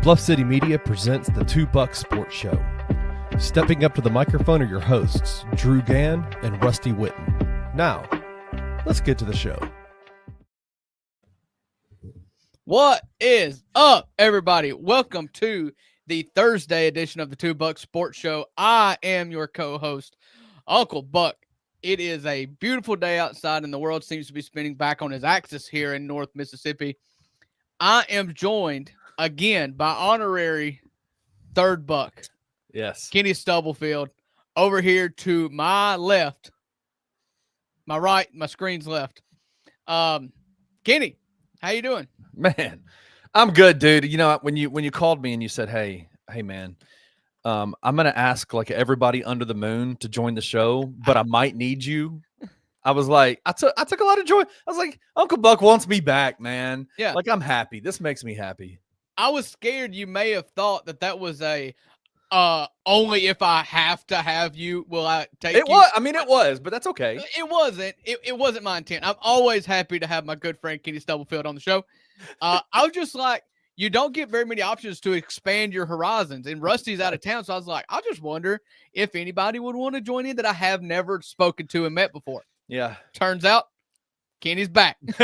Bluff City Media presents the Two Buck Sports Show. Stepping up to the microphone are your hosts, Drew Gann and Rusty Witten. Now, let's get to the show. What is up, everybody? Welcome to the Thursday edition of the Two Buck Sports Show. I am your co-host, Uncle Buck. It is a beautiful day outside, and the world seems to be spinning back on its axis here in North Mississippi. I am joined again by honorary third buck. Yes. Kenny Stubblefield. Over here to my left, my right, my screen's left. Kenny, how you doing? Man, I'm good, dude. You know, when you called me and you said, hey, man, I'm going to ask like everybody under the moon to join the show, but I might need you. I was like, I took a lot of joy. I was like, Uncle Buck wants me back, man. Yeah. Like, I'm happy. This makes me happy. I was scared you may have thought that was a only if I have to have you will I take it. You. Was, I mean, it was, but that's okay. It wasn't. It wasn't my intent. I'm always happy to have my good friend Kenny Stubblefield on the show. I was just like, you don't get very many options to expand your horizons, and Rusty's out of town, so I was like, I just wonder if anybody would want to join in that I have never spoken to and met before. Yeah. Turns out Kenny's back. and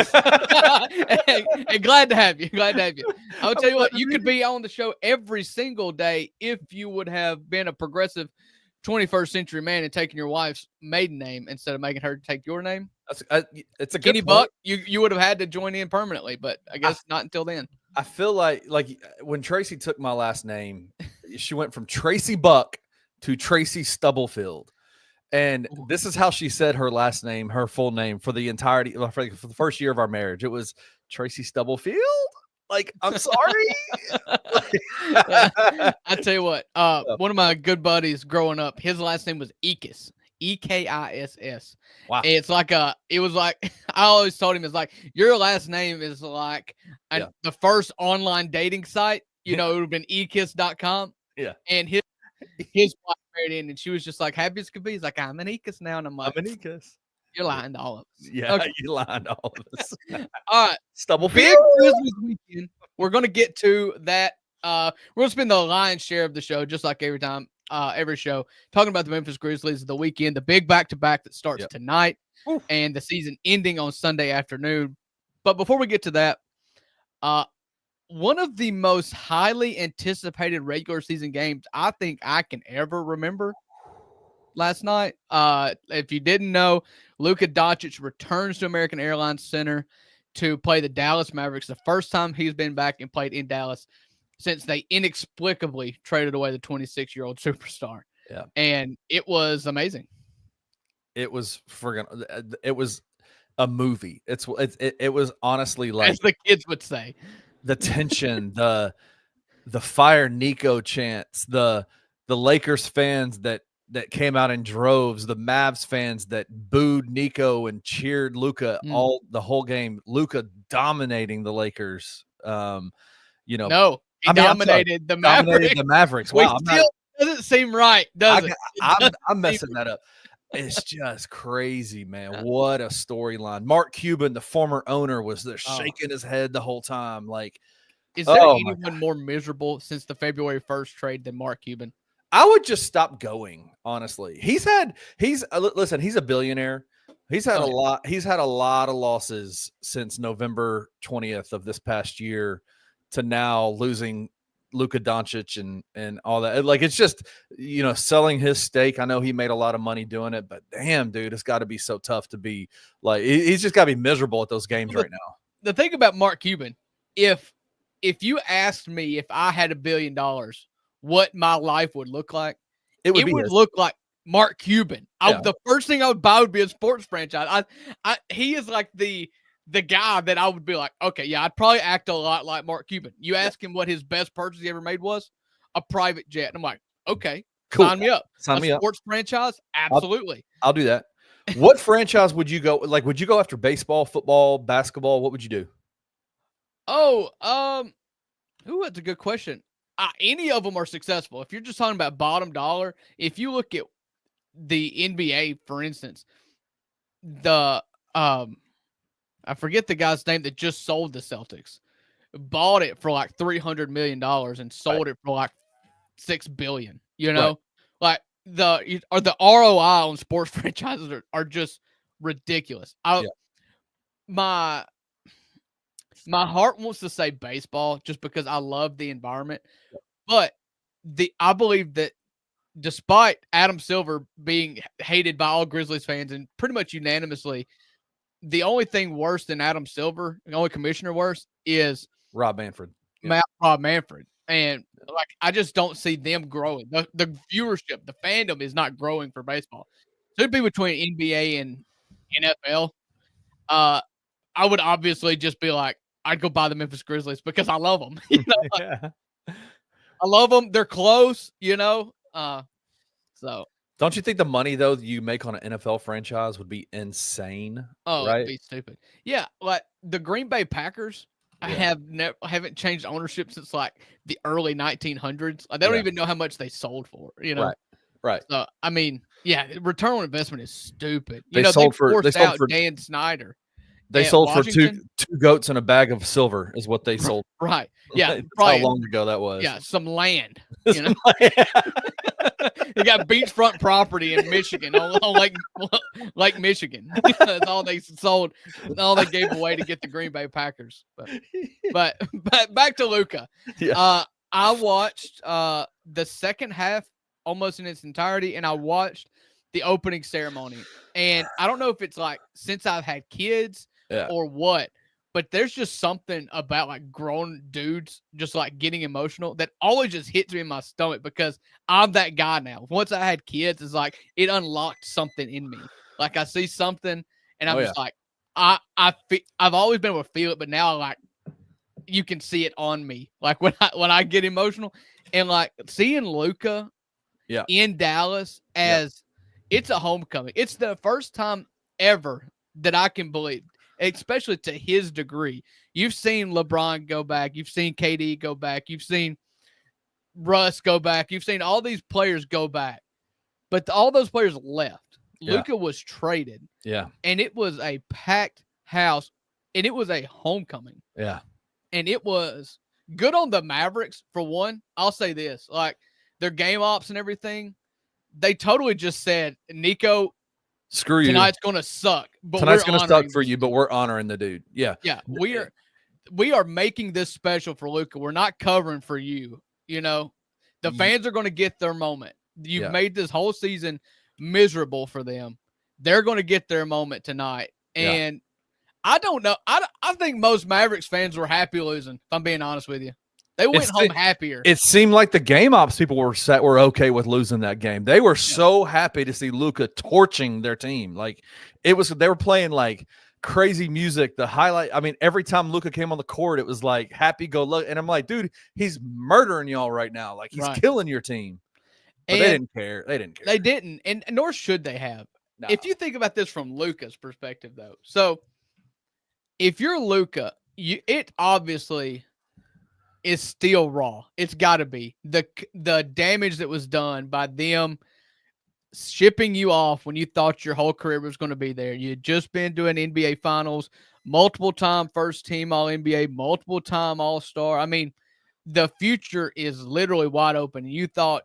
glad to have you. Glad to have you. I'll tell you what, you could be on the show every single day if you would have been a progressive 21st century man and taken your wife's maiden name instead of making her take your name. It's a good Kenny point. Buck, you would have had to join in permanently, but I guess not until then. I feel like when Tracy took my last name, she went from Tracy Buck to Tracy Stubblefield. And this is how she said her last name, her full name for the entirety for the first year of our marriage. It was Tracy Stubblefield. Like, I'm sorry. I tell you what, one of my good buddies growing up, his last name was Ekis, E-K-I-S-S. Wow. It was like I always told him, it's like your last name is like the first online dating site. You know, it would have been ekis.com. Yeah. And his wife married in, and she was just like happy as could be. He's like, I'm an Ekis now, and I'm like, I'm an Ekis. You're lying to all of us. Yeah, okay. You're lying to all of us. All right, Stubblefield. big Grizzlies weekend. We're gonna get to that. We're gonna spend the lion's share of the show, just like every time, every show, talking about the Memphis Grizzlies, the weekend, the big back-to-back that starts tonight, and the season ending on Sunday afternoon. But before we get to that, one of the most highly anticipated regular season games I think I can ever remember last night. If you didn't know, Luka Doncic returns to American Airlines Center to play the Dallas Mavericks. The first time he's been back and played in Dallas since they inexplicably traded away the 26-year-old superstar. Yeah. And it was amazing. It was it was a movie. It was honestly like, as the kids would say, the tension, the fire Nico chants, the Lakers fans that came out in droves, the Mavs fans that booed Nico and cheered Luka the whole game. Luka dominating the Lakers. He dominated the Mavericks. Wow, doesn't seem right, does it? I'm messing that up. It's just crazy, man. What a storyline. Mark Cuban, the former owner, was there shaking his head the whole time. Like, is there anyone more miserable since the February 1st trade than Mark Cuban? I would just stop going, honestly. Listen, he's a billionaire. He's had a lot of losses since November 20th of this past year to now losing Luka Doncic and all that. Like, it's just, selling his stake. I know he made a lot of money doing it, but damn, dude, it's got to be so tough to be like, he's just got to be miserable at those games right now. The thing about Mark Cuban, if you asked me if I had $1 billion, what my life would look like, it would look like Mark Cuban. The first thing I would buy would be a sports franchise. He is like the guy that I would be like, okay, yeah, I'd probably act a lot like Mark Cuban. You ask him what his best purchase he ever made was? A private jet. And I'm like, okay, cool. Sign me up. Sports franchise? Absolutely. I'll do that. What franchise would you go? Like, would you go after baseball, football, basketball? What would you do? That's a good question. Any of them are successful. If you're just talking about bottom dollar, if you look at the NBA, for instance, I forget the guy's name that just sold the Celtics. bought it for like $300 million and sold it for like $6 billion. You know, like the ROI on sports franchises are just ridiculous. My heart wants to say baseball just because I love the environment, but I believe that despite Adam Silver being hated by all Grizzlies fans and pretty much unanimously, the only thing worse than Adam Silver, the only commissioner worse, is Rob Manfred. Rob Manfred. And like, I just don't see them growing. The viewership, the fandom is not growing for baseball. So it'd be between NBA and NFL. I would obviously just be like, I'd go buy the Memphis Grizzlies because I love them. You know, I love them. They're close, you know. So don't you think the money though that you make on an NFL franchise would be insane? Oh, right? It'd be stupid. Yeah, like the Green Bay Packers, I haven't changed ownership since like the early 1900s. They don't even know how much they sold for. You know, right. So I mean, return on investment is stupid. They sold for Dan Snyder. They sold for two goats and a bag of silver is what they sold. Right. Yeah. How long ago that was. Yeah. Some land. You know? They got beachfront property in Michigan on Lake Michigan. That's all they sold. All they gave away to get the Green Bay Packers. But back to Luka. Yeah. I watched the second half almost in its entirety, and I watched the opening ceremony. And I don't know if it's like since I've had kids or what, but there's just something about like grown dudes just like getting emotional that always just hits me in my stomach because I'm that guy now. Once I had kids, it's like it unlocked something in me. Like I see something and I'm just like, I've always been able to feel it, but now like you can see it on me. Like when I get emotional and like seeing Luka in Dallas as it's a homecoming. It's the first time ever that I can believe, especially to his degree. You've seen LeBron go back. You've seen KD go back. You've seen Russ go back. You've seen all these players go back. But all those players left. Yeah. Luka was traded. Yeah. And it was a packed house. And it was a homecoming. Yeah. And it was good on the Mavericks, for one. I'll say this. Like, their game ops and everything, they totally just said, Nico, screw you. Tonight's going to suck. But tonight's going to suck for you, but we're honoring the dude. Yeah. Yeah. We are making this special for Luka. We're not covering for you. You know, the fans are going to get their moment. You've made this whole season miserable for them. They're going to get their moment tonight. And I don't know. I think most Mavericks fans were happy losing, if I'm being honest with you. They went home happier. It seemed like the game ops people were okay with losing that game. They were so happy to see Luka torching their team. Like they were playing like crazy music. The highlight. I mean, every time Luka came on the court, it was like happy go lucky. And I'm like, dude, he's murdering y'all right now. Like he's killing your team. But they didn't care. They didn't, and nor should they have. No. If you think about this from Luka's perspective, though, so if you're Luka, it obviously is still raw. It's got to be the damage that was done by them shipping you off when you thought your whole career was going to be there. You had just been doing NBA Finals, multiple time first team All NBA, multiple time All Star. I mean, the future is literally wide open. You thought,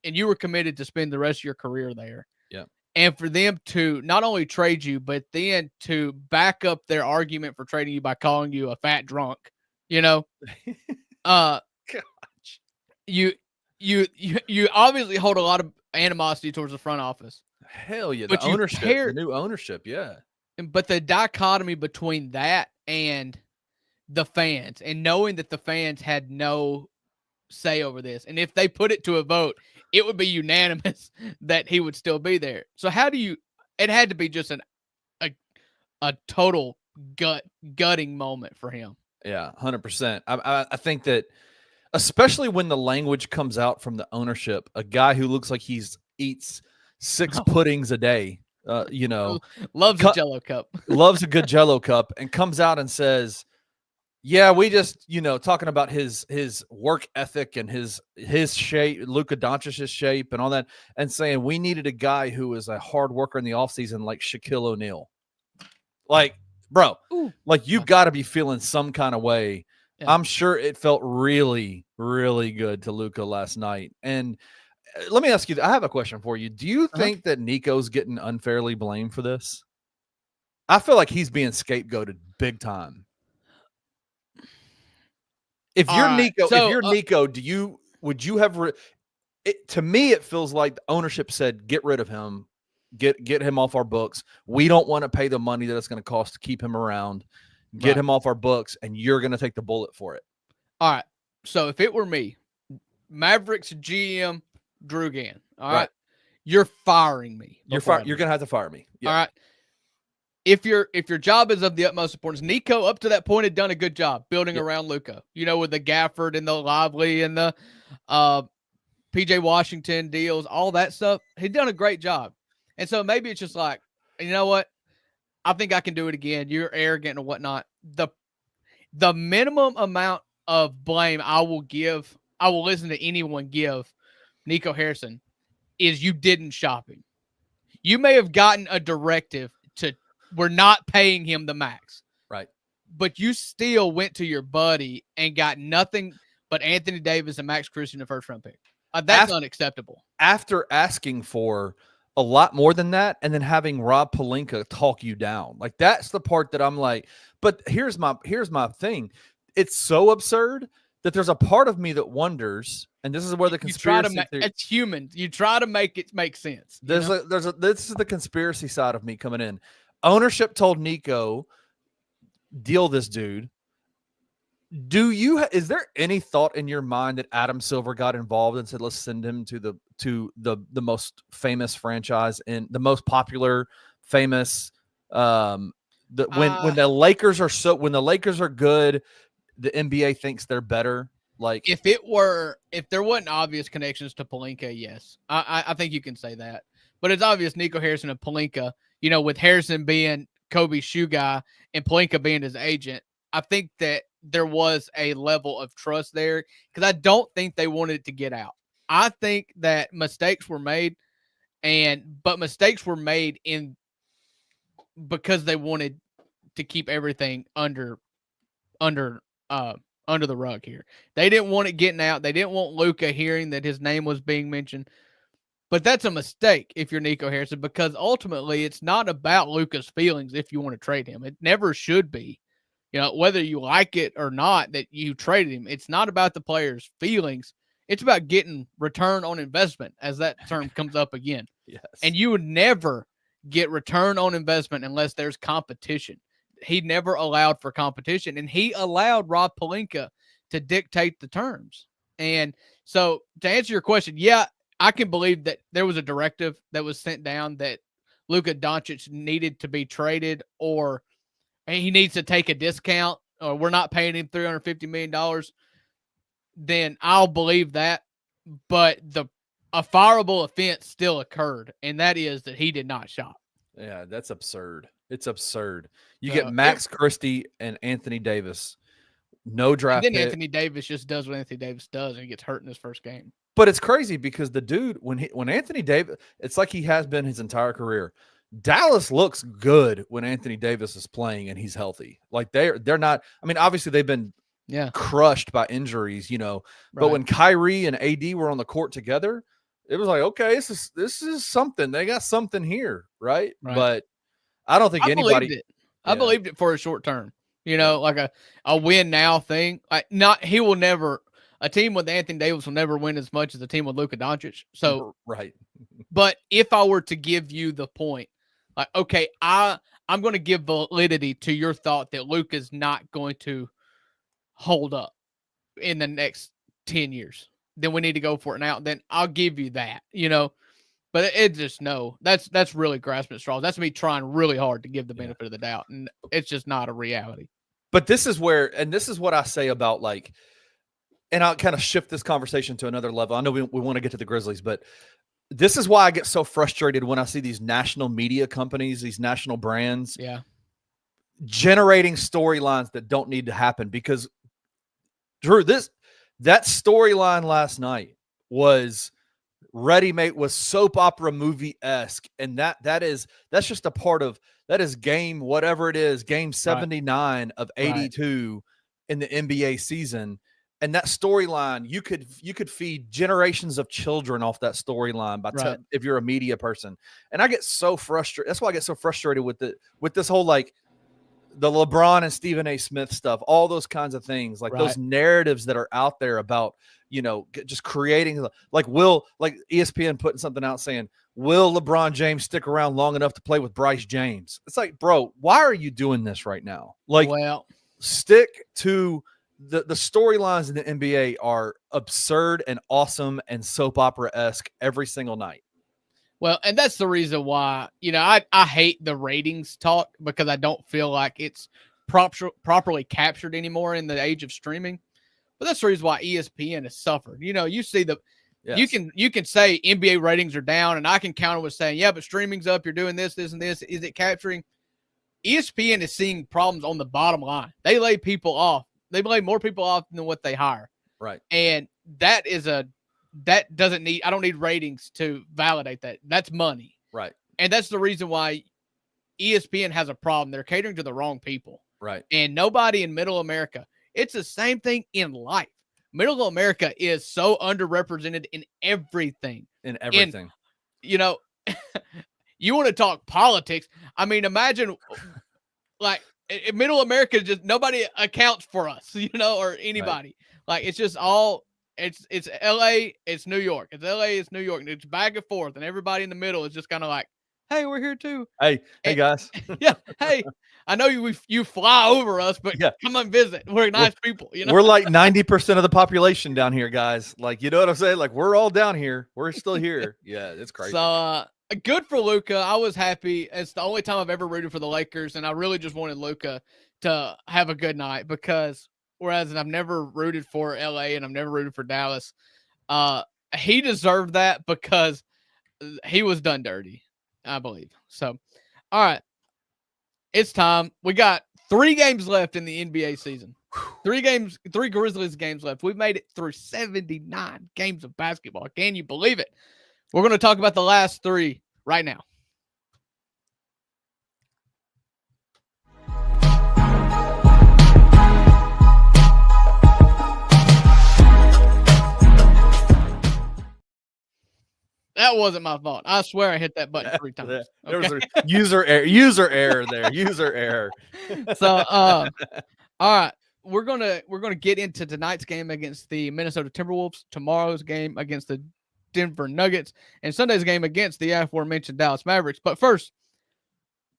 and you were committed to spend the rest of your career there. Yeah. And for them to not only trade you, but then to back up their argument for trading you by calling you a fat drunk, you know, you obviously hold a lot of animosity towards the front office. Hell yeah. But the ownership, the new ownership. Yeah. But the dichotomy between that and the fans, and knowing that the fans had no say over this, and if they put it to a vote, it would be unanimous that he would still be there. So how do you? It had to be just a total gutting moment for him. Yeah, 100%. I think that, especially when the language comes out from the ownership, a guy who looks like he eats 6 puddings a day, loves a Jell-O cup, loves a good Jell-O cup, and comes out and says, yeah, we just, talking about his work ethic and his shape, Luka Doncic's shape and all that, and saying we needed a guy who was a hard worker in the offseason like Shaquille O'Neal. Like, bro, like you've got to be feeling some kind of way Yeah. I'm sure it felt really, really good to Luka last night. And let me ask you, I have a question for you. Do you think that Nico's getting unfairly blamed for this? I feel like he's being scapegoated big time. If you're Nico, would you have to me, it feels like the ownership said, get rid of him, get him off our books. We don't want to pay the money that it's going to cost to keep him around. Get him off our books, and you're going to take the bullet for it. All right. So if it were me, Mavericks GM Drew Gann, all right, you're firing me. You're going to have to fire me. Yeah. All right. If your job is of the utmost importance, Nico up to that point had done a good job building around Luka. With the Gafford and the Lively and the PJ Washington deals, all that stuff. He'd done a great job. And so maybe it's just like, you know what? I think I can do it again. You're arrogant and whatnot. The minimum amount of blame I will listen to anyone give Nico Harrison is you didn't shop him. You may have gotten a directive to we're not paying him the max. Right. But you still went to your buddy and got nothing but Anthony Davis and Max Christian, the first-round pick. That's unacceptable. After asking for a lot more than that and then having Rob Pelinka talk you down. Like, that's the part that I'm like, but here's my thing. It's so absurd that there's a part of me that wonders, and this is where the conspiracy it's human. You try to make it make sense. This is the conspiracy side of me coming in. Ownership told Nico, deal this dude. Is there any thought in your mind that Adam Silver got involved and said, let's send him to the most famous franchise and the most popular famous when the Lakers are good, the NBA thinks they're better. Like if there wasn't obvious connections to Pelinka, yes. I think you can say that. But it's obvious Nico Harrison and Pelinka, with Harrison being Kobe's shoe guy and Pelinka being his agent, I think that there was a level of trust there because I don't think they wanted it to get out. I think that mistakes were made, but mistakes were made because they wanted to keep everything under the rug here. They didn't want it getting out. They didn't want Luka hearing that his name was being mentioned. But that's a mistake if you're Nico Harrison because ultimately it's not about Luka's feelings if you want to trade him. It never should be. Whether you like it or not that you traded him, it's not about the player's feelings. It's about getting return on investment, as that term comes up again. Yes. And you would never get return on investment unless there's competition. He never allowed for competition, and he allowed Rob Pelinka to dictate the terms. And so to answer your question, yeah, I can believe that there was a directive that was sent down that Luka Doncic needed to be traded or he needs to take a discount or we're not paying him $350 million, then I'll believe that. But a fireable offense still occurred, and that is that he did not shop. Yeah, that's absurd. It's absurd. You get Max Christie and Anthony Davis, no draft pick. Then Anthony Davis just does what Anthony Davis does, and he gets hurt in his first game. But it's crazy because the dude, when Anthony Davis, it's like he has been his entire career. Dallas looks good when Anthony Davis is playing and he's healthy. Like they're not. I mean, obviously they've been crushed by injuries, But when Kyrie and AD were on the court together, it was like, okay, this is something. They got something here, right? But I don't think anybody. Believed it. I believed it for a short term. Like a win now thing. He will never. A team with Anthony Davis will never win as much as a team with Luka Doncic. So right. But if I were to give you the point, like, okay, I'm going to give validity to your thought that Luka's not going to hold up in the next 10 years, then we need to go for it now. Then I'll give you that, But it just that's really grasping at straws. That's me trying really hard to give the benefit of the doubt, and it's just not a reality. But this is what I say about like. And I'll kind of shift this conversation to another level. I know we want to get to the Grizzlies, but this is why I get so frustrated when I see these national media companies, these national brands, generating storylines that don't need to happen. Because, Drew, that storyline last night was ready-made, was soap opera movie-esque, and that's just a part of that is game, whatever it is, game 79 of 82. in the NBA season. And that storyline, you could feed generations of children off that storyline if you're a media person. And I get so frustrated. That's why I get so frustrated with this whole like the LeBron and Stephen A. Smith stuff, all those kinds of things, like those narratives that are out there about, just creating like ESPN putting something out saying, will LeBron James stick around long enough to play with Bryce James? It's like, bro, why are you doing this right now? Like, stick to the storylines in the NBA are absurd and awesome and soap opera-esque every single night. Well, and that's the reason why, I hate the ratings talk, because I don't feel like it's properly captured anymore in the age of streaming. But that's the reason why ESPN has suffered. You see you can say NBA ratings are down, and I can counter with saying, yeah, but streaming's up. You're doing this, this, and this. Is it capturing? ESPN is seeing problems on the bottom line. They lay people off. They lay more people off than what they hire. Right. And I don't need ratings to validate that. That's money. Right. And that's the reason why ESPN has a problem. They're catering to the wrong people. Right. And nobody in Middle America. It's the same thing in life. Middle America is so underrepresented in everything. You want to talk politics. I mean, imagine like in Middle America, just nobody accounts for us, or anybody. Right. Like, it's just all, it's LA, it's New York. It's LA, it's New York. And it's back and forth. And everybody in the middle is just kind of like, hey, we're here too. Hey guys. Yeah. Hey, I know you fly over us, but come and visit. We're nice people. We're like 90% of the population down here, guys. Like, you know what I'm saying? Like, we're all down here. We're still here. Yeah, it's crazy. So, good for Luka. I was happy. It's the only time I've ever rooted for the Lakers, and I really just wanted Luka to have a good night, because whereas I've never rooted for LA and I've never rooted for Dallas, he deserved that because he was done dirty, I believe. So, all right, it's time. We got 3 games left in the NBA season. 3 Grizzlies games left. We've made it through 79 games of basketball. Can you believe it? We're going to talk about the last 3 right now. That wasn't my fault. I swear I hit that button 3 times. There was a user error there. User error. So, all right. We're gonna get into tonight's game against the Minnesota Timberwolves, tomorrow's game against the Denver Nuggets, and Sunday's game against the aforementioned Dallas Mavericks. But first,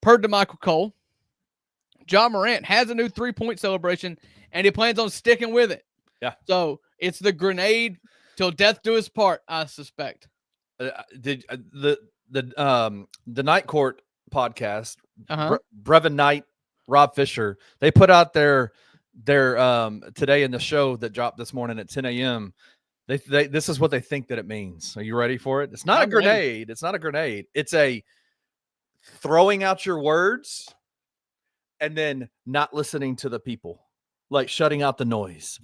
per DeMichael Cole, John Morant has a new 3-point celebration, and he plans on sticking with it. Yeah. So it's the grenade till death do us part, I suspect. Did the Night Court podcast, Brevin Knight, Rob Fisher, they put out their today in the show that dropped this morning at 10 a.m. This is what they think that it means. Are you ready for it? It's not a grenade. It's not a grenade. It's a throwing out your words and then not listening to the people, like shutting out the noise.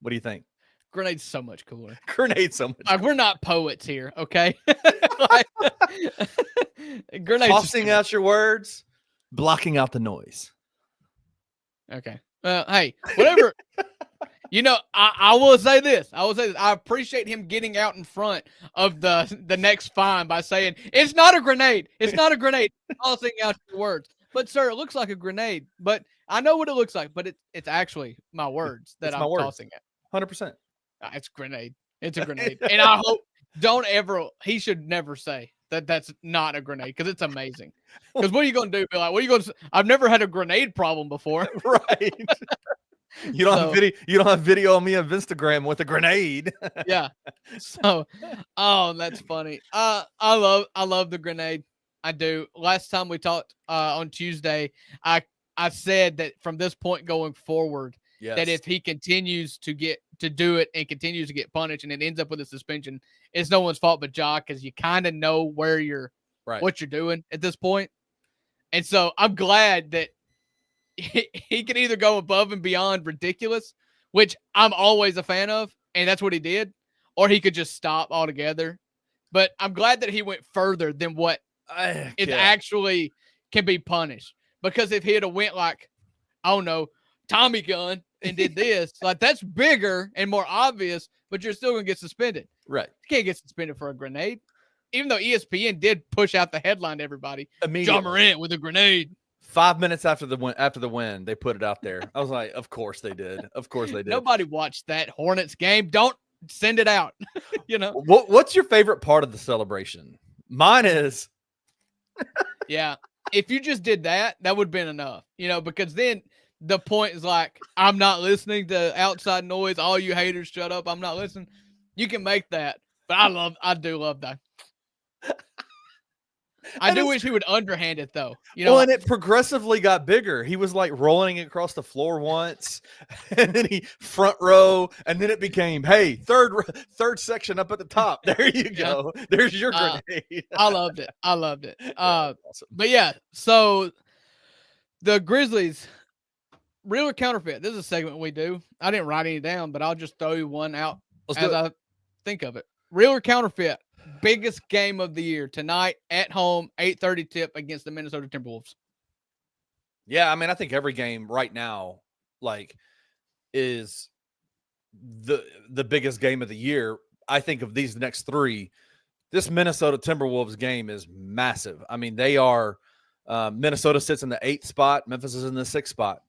What do you think? Grenade's so much cooler. Grenade's so much cooler. We're not poets here, okay? Grenade's tossing out your words, blocking out the noise. Okay. Hey, whatever. I will say this. I appreciate him getting out in front of the next fine by saying, it's not a grenade. It's not a grenade. Tossing out your words. But, sir, it looks like a grenade. But I know what it looks like, but it's actually my words that I'm tossing at. 100%. It's grenade. It's a grenade. And I hope he should never say that's not a grenade, because it's amazing. Because what are you going to do? Be like, I've never had a grenade problem before. Right. You don't have video of me on Instagram with a grenade. Yeah. So, that's funny. I love the grenade. I do. Last time we talked on Tuesday, I said that from this point going forward, that if he continues to do it and continues to get punished and it ends up with a suspension, it's no one's fault but Ja, because you kind of know where what you're doing at this point. And so I'm glad that he can either go above and beyond ridiculous, which I'm always a fan of, and that's what he did, or he could just stop altogether. But I'm glad that he went further than what it actually can be punished. Because if he had went like oh no, Tommy gun and did this. Like, that's bigger and more obvious, but you're still going to get suspended. Right. You can't get suspended for a grenade. Even though ESPN did push out the headline to everybody. Immediately. Ja Morant with a grenade. 5 minutes after the win, they put it out there. I was like, of course they did. Of course they did. Nobody watched that Hornets game. Don't send it out. You know. What's your favorite part of the celebration? Mine is. Yeah. If you just did that, that would have been enough. You know, because then the point is like, I'm not listening to outside noise. All you haters, shut up. I'm not listening. You can make that. But I do love that. I do wish he would underhand it, though. You know, well, and it progressively got bigger. He was like rolling it across the floor once, and then he front row, and then it became, hey, third section up at the top. There you go. There's your grenade. I loved it. Awesome. But yeah, so the Grizzlies, real or counterfeit. This is a segment we do. I didn't write any down, but I'll just throw you one out as I think of it. Real or counterfeit. Biggest game of the year tonight at home, 8:30 tip against the Minnesota Timberwolves. Yeah, I mean, I think every game right now, like, is the biggest game of the year. I think of these next three. This Minnesota Timberwolves game is massive. I mean, they are Minnesota sits in the 8th spot. Memphis is in the 6th spot.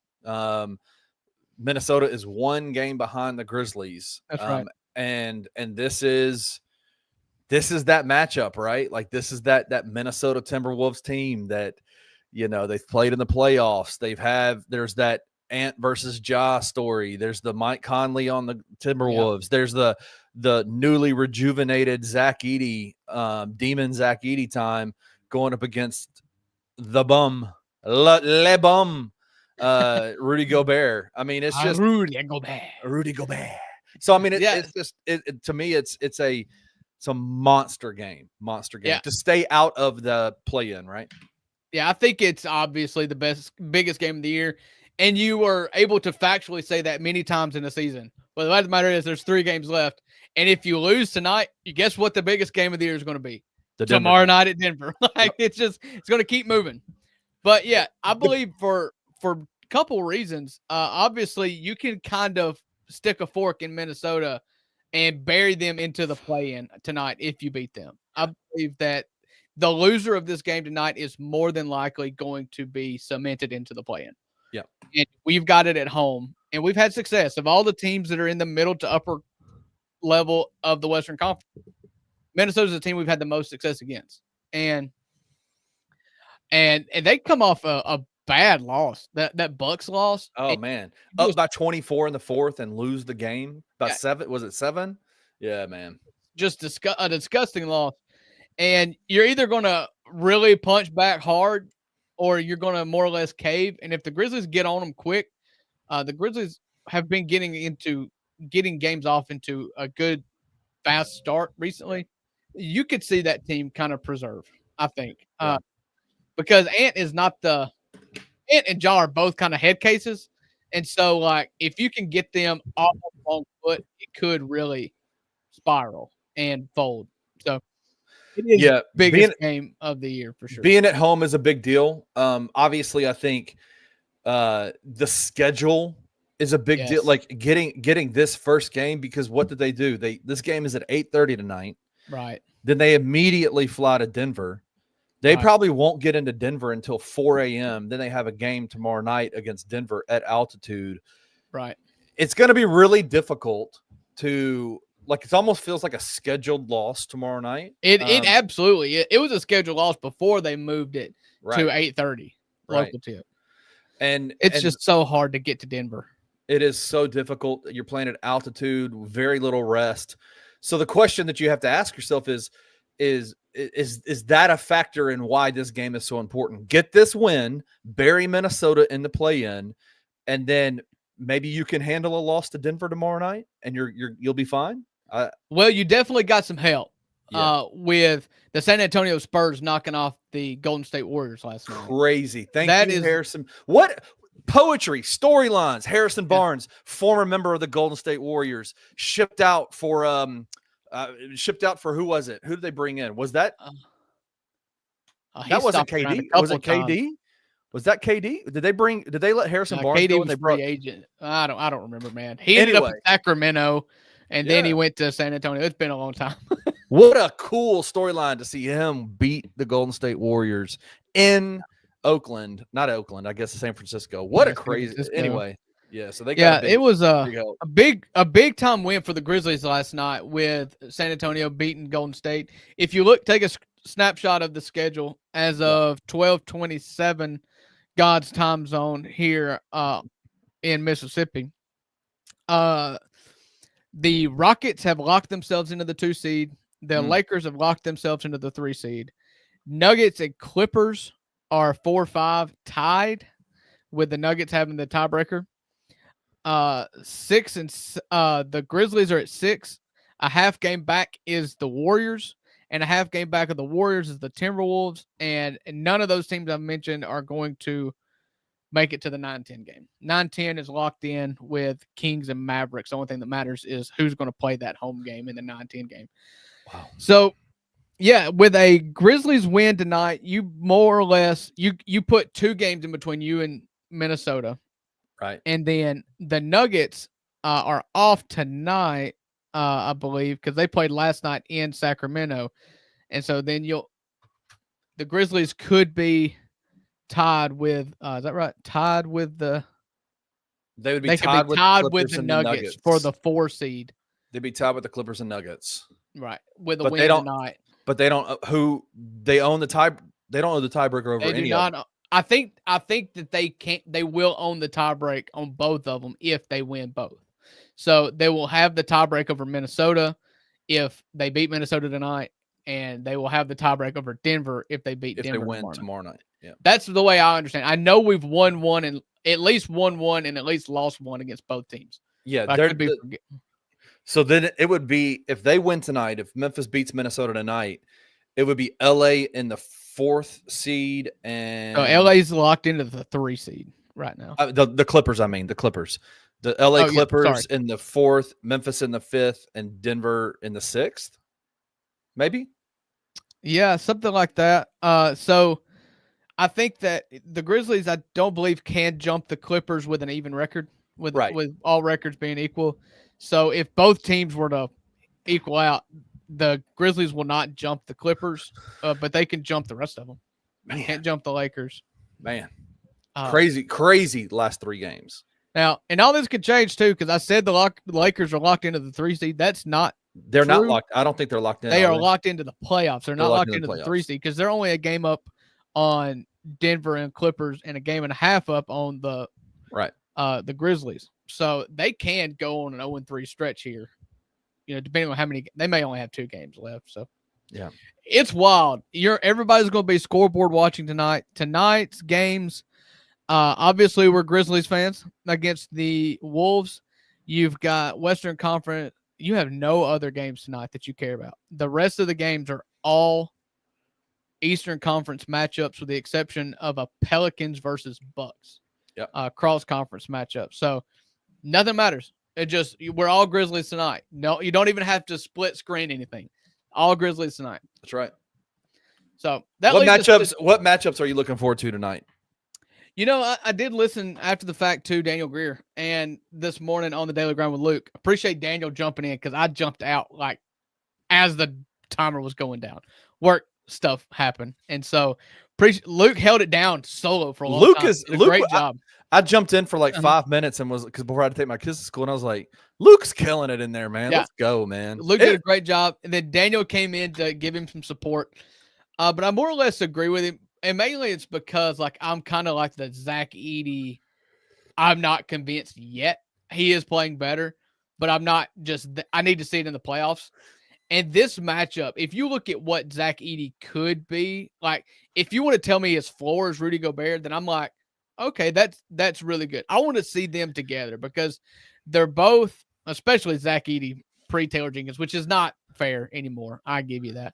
Minnesota is one game behind the Grizzlies. That's right. And this is that matchup, right? Like, this is that Minnesota Timberwolves team that, you know, they've played in the playoffs. There's that Ant versus Ja story. There's the Mike Conley on the Timberwolves. Yeah. There's the newly rejuvenated Zach Edey, Demon Zach Edey time going up against the bum, Le Bum, Rudy Gobert. I mean, it's just Rudy Gobert. So, I mean, it's just to me, it's a monster game to stay out of the play-in, right? Yeah, I think it's obviously the biggest game of the year, and you were able to factually say that many times in the season. But the fact of the matter is there's 3 games left, and if you lose tonight, you guess what the biggest game of the year is going to be? Tomorrow night at Denver. It's going to keep moving. But yeah, I believe for a couple reasons, obviously you can kind of stick a fork in Minnesota and bury them into the play-in tonight if you beat them. I believe that the loser of this game tonight is more than likely going to be cemented into the play-in. Yeah. And we've got it at home, and we've had success. Of all the teams that are in the middle to upper level of the Western Conference, Minnesota's the team we've had the most success against. And they come off a bad loss. That Bucks loss. Oh, man. Up by 24 in the 4th and lose the game. About 7. Was it 7? Yeah, man. Just a disgusting loss. And you're either going to really punch back hard or you're going to more or less cave. And if the Grizzlies get on them quick, the Grizzlies have been getting games off into a good, fast start recently. You could see that team kind of preserve, I think. Because Ant and Ja are both kind of head cases. And so, like, if you can get them off on the wrong foot, it could really spiral and fold. So, it is the biggest game of the year for sure. Being at home is a big deal. Obviously, I think the schedule is a big deal. Like, getting this first game, because what did they do? This game is at 8:30 tonight. Right. Then they immediately fly to Denver. They probably won't get into Denver until 4 a.m. Then they have a game tomorrow night against Denver at altitude. Right. It's going to be really difficult to, like, it almost feels like a scheduled loss tomorrow night. It absolutely. It was a scheduled loss before they moved it to 8:30 local tip. And it's just so hard to get to Denver. It is so difficult. You're playing at altitude, very little rest. So the question that you have to ask yourself is that a factor in why this game is so important? Get this win, bury Minnesota in the play-in, and then maybe you can handle a loss to Denver tomorrow night, and you'll be fine. Well, you definitely got some help with the San Antonio Spurs knocking off the Golden State Warriors last night. Crazy. Thank you, Harrison. What poetry, storylines. Harrison Barnes, former member of the Golden State Warriors, shipped out for who was it? Who did they bring in? Was that that wasn't KD? Was it KD? Was that KD? Did they let Harrison Barnes KD go? Was free agent. I don't remember, man. He ended up in Sacramento, and then he went to San Antonio. It's been a long time. What a cool storyline to see him beat the Golden State Warriors in Oakland. Not Oakland, I guess San Francisco. What a crazy anyway. Yeah, so they got it was a big time win for the Grizzlies last night with San Antonio beating Golden State. If you take a snapshot of the schedule as of 12/27 God's time zone here in Mississippi. The Rockets have locked themselves into the 2 seed. The Lakers have locked themselves into the 3 seed. Nuggets and Clippers are 4-5 tied, with the Nuggets having the tiebreaker. 6 and the Grizzlies are at 6. A half game back is the Warriors, and a half game back of the Warriors is the Timberwolves, and none of those teams I've mentioned are going to make it to the 9-10 game. 9-10 is locked in with Kings and Mavericks. The only thing that matters is who's going to play that home game in the 9-10 game. Wow. So, yeah, with a Grizzlies win tonight, you more or less you put 2 games in between you and Minnesota. Right. And then the Nuggets are off tonight, I believe, because they played last night in Sacramento. And so then the Grizzlies could be tied with is that right? Tied with the They would be tied with the Nuggets for the 4 seed. They'd be tied with the Clippers and Nuggets. Right. With a win tonight. But they don't they own the tie. They don't own the tiebreaker over any of them. I think that they will own the tiebreak on both of them if they win both. So they will have the tiebreak over Minnesota if they beat Minnesota tonight, and they will have the tiebreak over Denver if they beat Denver. If they win tomorrow night. Yeah. That's the way I understand. I know we've won one and at least won one and at least lost one against both teams. Yeah, so then it would be, if they win tonight, if Memphis beats Minnesota tonight, it would be LA in the 4th seed, and LA's locked into the 3 seed right now. The Clippers, the Clippers. The LA Clippers in the 4th, Memphis in the 5th, and Denver in the 6th. Maybe? Yeah, something like that. So I think that the Grizzlies, I don't believe, can jump the Clippers with an even record, with all records being equal. So if both teams were to equal out, the Grizzlies will not jump the Clippers, but they can jump the rest of them. Man. Can't jump the Lakers. Man, crazy last 3 games. Now, and all this could change too, because I said the Lakers are locked into the 3 seed. That's not. They're not locked. I don't think they're locked in. They are locked into the playoffs. They're not locked into the 3 seed because they're only a game up on Denver and Clippers and a game and a half up on the Grizzlies. So they can go on an 0-3 stretch here. Depending on how many, they may only have 2 games left. So yeah, it's wild. Everybody's going to be scoreboard watching tonight. Tonight's games, obviously we're Grizzlies fans against the Wolves. You've got Western Conference. You have no other games tonight that you care about. The rest of the games are all Eastern Conference matchups, with the exception of a Pelicans versus Bucks. Cross conference matchup. So nothing matters. We're all Grizzlies tonight. No, you don't even have to split screen anything. All Grizzlies tonight. That's right. So what matchups are you looking forward to tonight? I did listen after the fact to Daniel Greer, and this morning on the Daily Grind with Luke. Appreciate Daniel jumping in, because I jumped out like as the timer was going down. Work stuff happened, and so Luke held it down solo for a long time. Did a great job. I jumped in for like 5 minutes and was, because before I had to take my kids to school, and I was like, Luke's killing it in there, man. Yeah. Let's go, man. Luke did a great job. And then Daniel came in to give him some support. But I more or less agree with him. And mainly it's because I'm kind of like the Zach Edey. I'm not convinced yet. He is playing better, but I'm not I need to see it in the playoffs. And this matchup, if you look at what Zach Edey could be, if you want to tell me his floor is Rudy Gobert, then I'm like, okay, that's really good. I want to see them together, because they're both, especially Zach Edey, pre-Taylor Jenkins, which is not fair anymore. I give you that.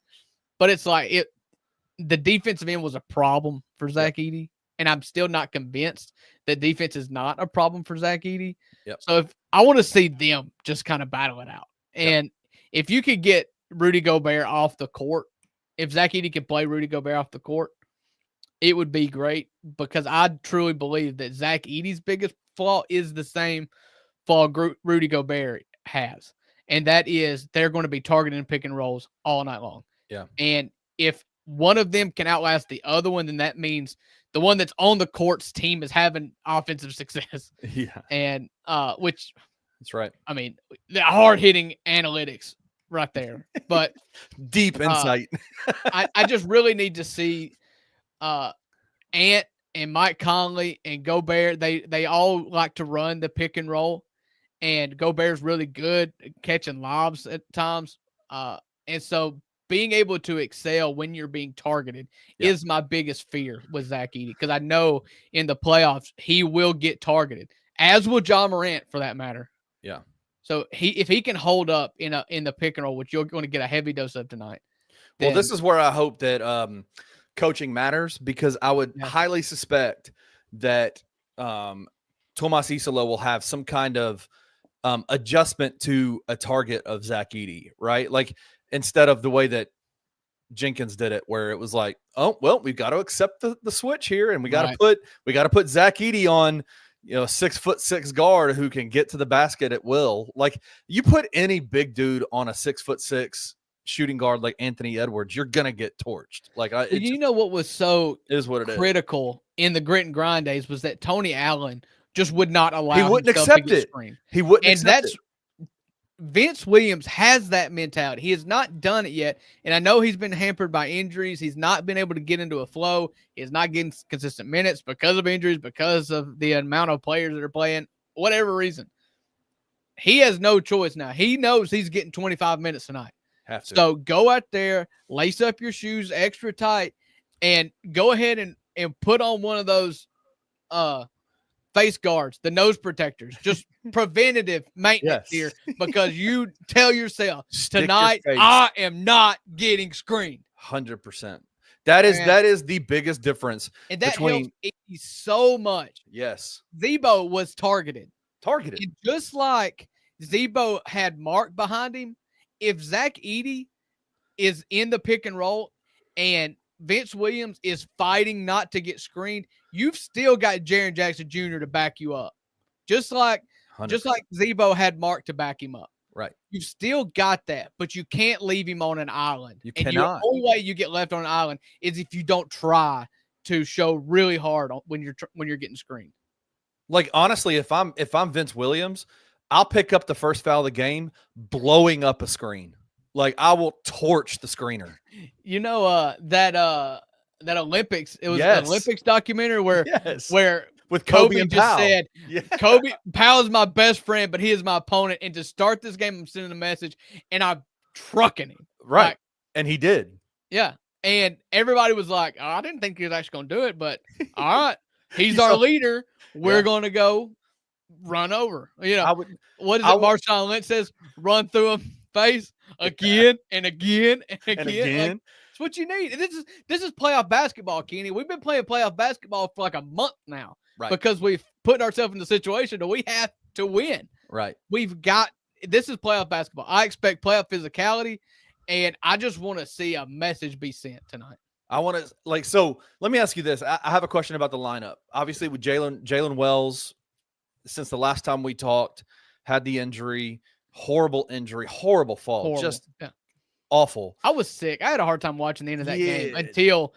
But it's the defensive end was a problem for Zach Edey, and I'm still not convinced that defense is not a problem for Zach Edey. Yep. So if I want to see them just kind of battle it out. And if you could get Rudy Gobert off the court, if Zach Edey can play Rudy Gobert off the court, it would be great because I truly believe that Zach Edey's biggest flaw is the same flaw Rudy Gobert has. And that is they're going to be targeting pick and rolls all night long. Yeah. And if one of them can outlast the other one, then that means the one that's on the court's team is having offensive success. Yeah. And which that's right. I mean, the hard-hitting analytics right there. But deep insight. I just really need to see Ant and Mike Conley and Gobert. They all like to run the pick and roll. And Gobert's really good at catching lobs at times. And so being able to excel when you're being targeted is my biggest fear with Zach Edey, because I know in the playoffs he will get targeted, as will John Morant for that matter. Yeah. So if he can hold up in the pick and roll, which you're going to get a heavy dose of tonight. Well, this is where I hope that coaching matters, because I would highly suspect that Tomas Isolo will have some kind of adjustment to a target of Zach Edey, right? Like, instead of the way that Jenkins did it, where it was like, oh, well, we've got to accept the switch here, and we got to put Zach Edey on, a 6'6" guard who can get to the basket at will. Like, you put any big dude on a 6'6" shooting guard like Anthony Edwards, you're gonna get torched. Like, what was so is what it critical in the grit and grind days was that Tony Allen just would not allow. He wouldn't accept it. He wouldn't, and that's. Vince Williams has that mentality. He has not done it yet. And I know he's been hampered by injuries. He's not been able to get into a flow. He's not getting consistent minutes because of injuries, because of the amount of players that are playing, whatever reason. He has no choice now. He knows he's getting 25 minutes tonight. Have to. So go out there, lace up your shoes extra tight, and go ahead and put on one of those face guards, the nose protectors, just preventative maintenance here, because you tell yourself tonight, I am not getting screened. 100%. That is the biggest difference. And that helps so much. Yes. Zebo was targeted. And just like Zebo had Mark behind him, if Zach Edey is in the pick and roll and Vince Williams is fighting not to get screened, you've still got Jaren Jackson Jr. to back you up. Just like 100%. Zebo had Mark to back him up. Right. You've still got that, but you can't leave him on an island. You cannot. The only way you get left on an island is if you don't try to show really hard when you're getting screened. Like, honestly, if I'm Vince Williams, I'll pick up the first foul of the game, blowing up a screen. Like, I will torch the screener. That Olympics, it was an Olympics documentary where with Kobe just said, Kobe Powell's my best friend, but he is my opponent. And to start this game, I'm sending a message and I'm trucking him. Right. Like, and he did. Yeah. And everybody was like, oh, I didn't think he was actually going to do it, but all right, he's our leader. We're going to go run over. What is it? Marshawn Lynch says, run through him face again and again and again. Like, it's what you need. This is playoff basketball, Kenny. We've been playing playoff basketball for like a month now, because we've put ourselves in the situation that we have to win. Right. This is playoff basketball. I expect playoff physicality, and I just want to see a message be sent tonight. I want to so let me ask you this. I have a question about the lineup. Obviously, with Jalen Wells, since the last time we talked, had the injury. Horrible injury, horrible fall, just awful. I was sick. I had a hard time watching the end of that game until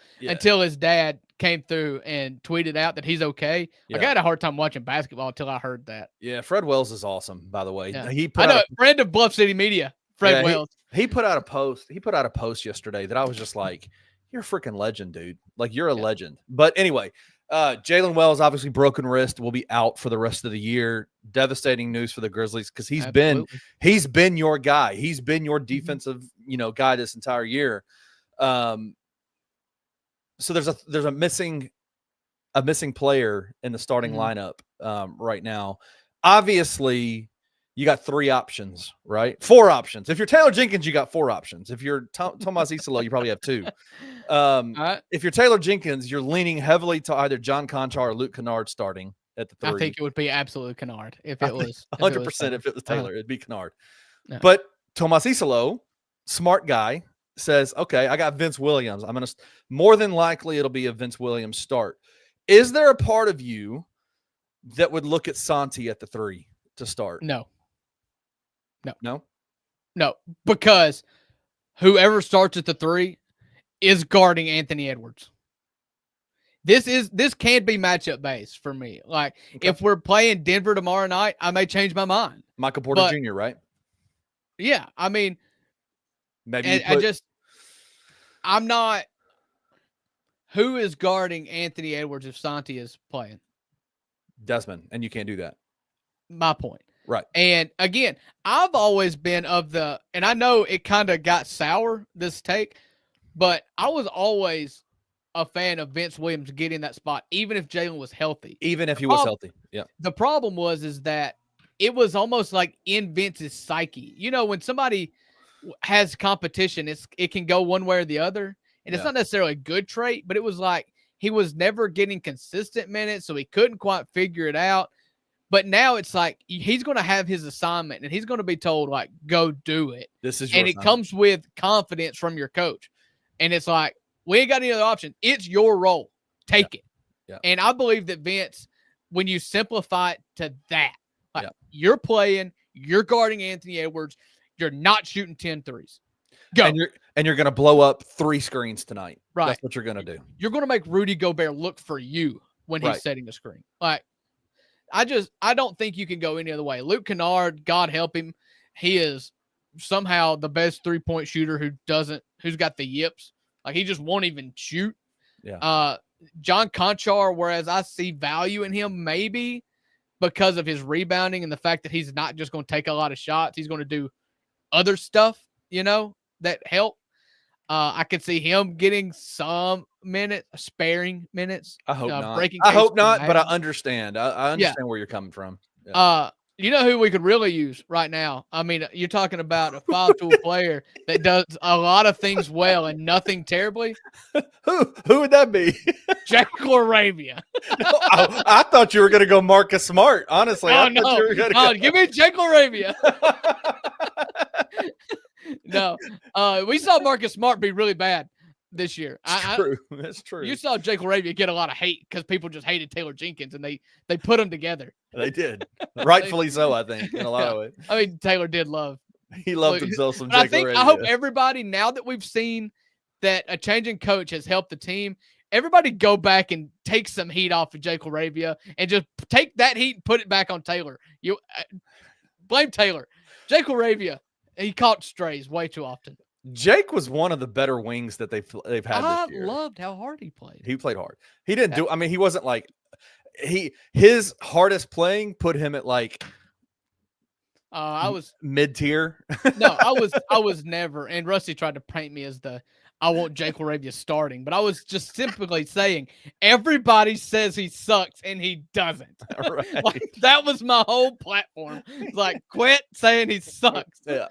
his dad came through and tweeted out that he's okay. I had a hard time watching basketball until I heard that. Yeah, Fred Wells is awesome, by the way. Yeah. Friend of Bluff City Media, Fred Wells. He put out a post. He put out a post yesterday that I was just like, "You're a freaking legend, dude! Like, you're a legend." But anyway. Jalen Wells, obviously broken wrist, will be out for the rest of the year. Devastating news for the Grizzlies, because he's been your guy. He's been your defensive, guy this entire year. So there's a missing player in the starting lineup right now. Obviously, you got 3 options, right? 4 options. If you're Taylor Jenkins, you got 4 options. If you're Tomas Isolo, you probably have 2. If you're Taylor Jenkins, you're leaning heavily to either John Conchar or Luke Kennard starting at the 3. I think it would be absolutely Kennard if it was 100%. If it was Taylor, it'd be Kennard. Yeah. But Tomas Isolo, smart guy, says, okay, I got Vince Williams. I'm going to more than likely it'll be a Vince Williams start. Is there a part of you that would look at Santi at the 3 to start? No. No, because whoever starts at the 3 is guarding Anthony Edwards. This can't be matchup based for me. Like, if we're playing Denver tomorrow night, I may change my mind. Michael Porter Jr., right? Yeah, I mean, maybe I'm not. Who is guarding Anthony Edwards if Santi is playing? Desmond, and you can't do that. My point. Right. And again, I've always been and I know it kind of got sour, this take, but I was always a fan of Vince Williams getting that spot, even if Jalen was healthy. Even if he was healthy. Yeah. The problem is that it was almost like in Vince's psyche. You know, when somebody has competition, it can go one way or the other. And it's not necessarily a good trait, but it was like he was never getting consistent minutes, so he couldn't quite figure it out. But now it's like he's going to have his assignment, and he's going to be told, like, go do it. This is your and assignment. It comes with confidence from your coach. And it's like, we ain't got any other option. It's your role. Take it. Yeah. And I believe that Vince, when you simplify it to that, like, you're playing, you're guarding Anthony Edwards, you're not shooting 10 threes. Go. And you're going to blow up 3 screens tonight. Right. That's what you're going to do. You're going to make Rudy Gobert look for you when he's setting a screen. Like, I don't think you can go any other way. Luke Kennard, God help him, he is somehow the best 3-point shooter who's got the yips. Like, he just won't even shoot. Yeah. John Conchar, whereas I see value in him maybe because of his rebounding and the fact that he's not just going to take a lot of shots. He's going to do other stuff, that help. I could see him getting some minutes, sparing minutes. I hope not. I hope not, but I understand. I understand where you're coming from. Yeah. You know who we could really use right now? I mean, you're talking about a 5-tool player that does a lot of things well and nothing terribly. Who would that be? Jack LaRavia. I thought you were going to go Marcus Smart, honestly. Oh, no. Give me Jack LaRavia. No. We saw Marcus Smart be really bad this year. That's true. You saw Jake LaRavia get a lot of hate because people just hated Taylor Jenkins, and they put them together. They did. Rightfully so, I think, in a lot of ways. I mean, Taylor did love. He loved himself some Jake LaRavia. I hope everybody, now that we've seen that a changing coach has helped the team, everybody go back and take some heat off of Jake LaRavia and just take that heat and put it back on Taylor. You blame Taylor. Jake LaRavia, he caught strays way too often. Jake was one of the better wings that they've had this year. I loved how hard he played. He played hard. He didn't do. I mean, he wasn't like his hardest playing put him at like. I was mid-tier. No, I was never. And Rusty tried to paint me as I want Jake LaRavia starting, but I was just simply saying everybody says he sucks and he doesn't. Right. Like, that was my whole platform. Like, quit saying he sucks. Yeah.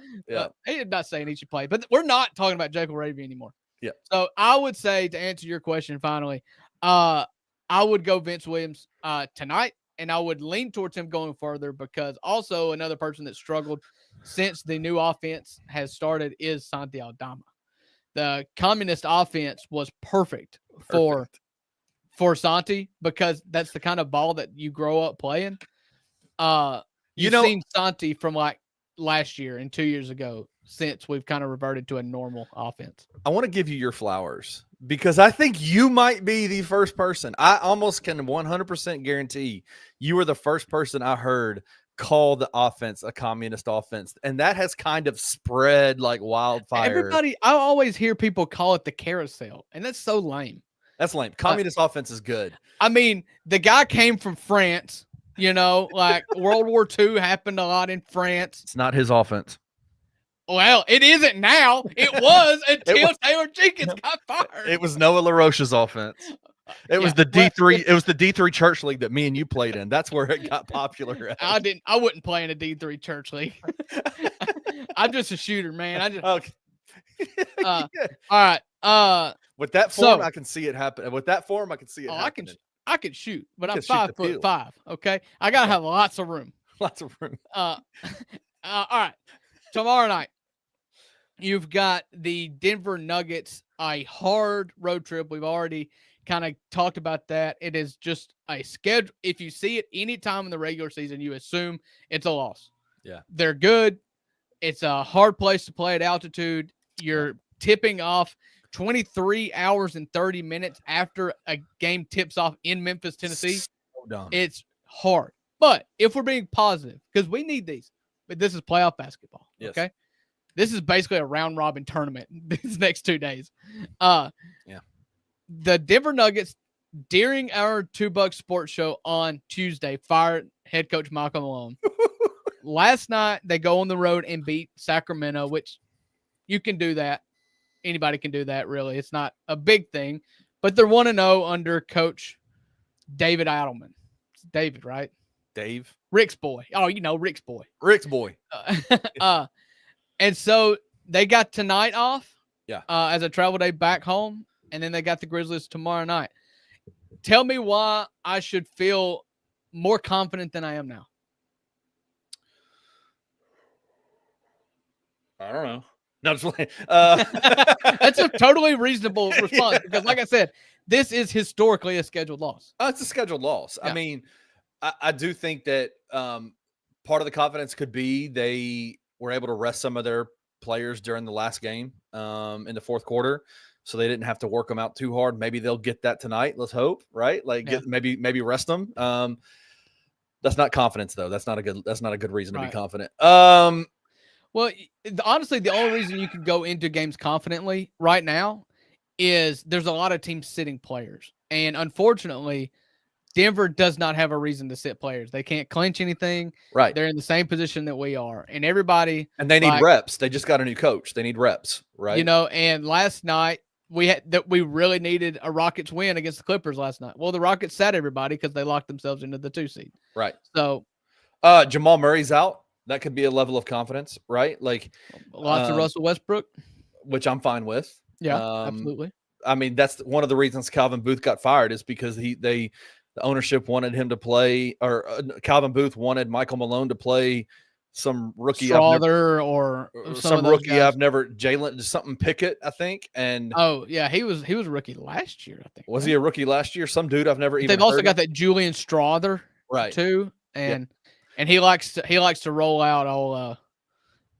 He did not saying he should play, but we're not talking about Jake LaRavia anymore. Yeah. So I would say, to answer your question finally, I would go Vince Williams tonight, and I would lean towards him going further because also another person that struggled since the new offense has started is Santi Aldama. The communist offense was perfect for Santi because that's the kind of ball that you grow up playing. You've seen Santi from like last year and 2 years ago since we've kind of reverted to a normal offense. I want to give you your flowers because I think you might be the first person. I almost can 100% guarantee you were the first person I heard call the offense a communist offense, and that has kind of spread like wildfire. I always hear people call it the carousel, and that's so lame. That's lame. Communist offense is good. I mean, the guy came from France, like World War II happened a lot in France. It's not his offense. Well, it isn't now. It was until Taylor Jenkins got fired. It was Noah LaRoche's offense. It was the D3. It was the D3 church league that me and you played in. That's where it got popular at. I wouldn't play in a D3 church league. I'm just a shooter, man. Okay. All right. With that form, I can see it happen. With that form, I can see it happening. I can shoot, but I'm 5'5". Okay, I gotta have lots of room. Lots of room. All right. Tomorrow night, You've got the Denver Nuggets, a hard road trip. We've already kind of talked about that. It is just a schedule. If you see it any time in the regular season, you assume it's a loss. Yeah. They're good. It's a hard place to play at altitude. You're tipping off 23 hours and 30 minutes after a game tips off in Memphis, Tennessee. So dumb. It's hard. But if we're being positive, because we need these, but this is playoff basketball. Yes. Okay. This is basically a round robin tournament these next 2 days. The Denver Nuggets, during our $2 sports show on Tuesday, fired head coach Michael Malone. Last night, they go on the road and beat Sacramento, which you can do that. Anybody can do that, really. It's not a big thing, but they're 1-0 under coach David Adelman. It's David, right? Dave? Rick's boy. Oh, Rick's boy. Rick's boy. And so they got tonight off as a travel day back home, and then they got the Grizzlies tomorrow night. Tell me why I should feel more confident than I am now. I don't know. No, I'm just playing. That's a totally reasonable response because, like I said, this is historically a scheduled loss. It's a scheduled loss. Yeah. I mean, I do think that part of the confidence could be they were able to rest some of their players during the last game in the fourth quarter, so they didn't have to work them out too hard. Maybe they'll get that tonight. Let's hope, right? Maybe rest them. That's not confidence though. That's not a good reason to be confident. Well, honestly, the only reason you can go into games confidently right now is there's a lot of teams sitting players. And unfortunately, Denver does not have a reason to sit players. They can't clinch anything. Right. They're in the same position that we are. And everybody. And they need reps. They just got a new coach. They need reps, right? And last night we really needed a Rockets win against the Clippers last night. Well, the Rockets sat everybody because they locked themselves into the 2 seed. Right. So Jamal Murray's out. That could be a level of confidence, right? Like lots of Russell Westbrook, which I'm fine with. Yeah, absolutely. I mean, that's one of the reasons Calvin Booth got fired is because the ownership wanted him to play, or Calvin Booth wanted Michael Malone to play some rookie, Jalen something Pickett, I think. And he was a rookie last year, I think. Was he a rookie last year? Some dude I've never even. They've also got that Julian Strother, right? Too, and he likes to roll out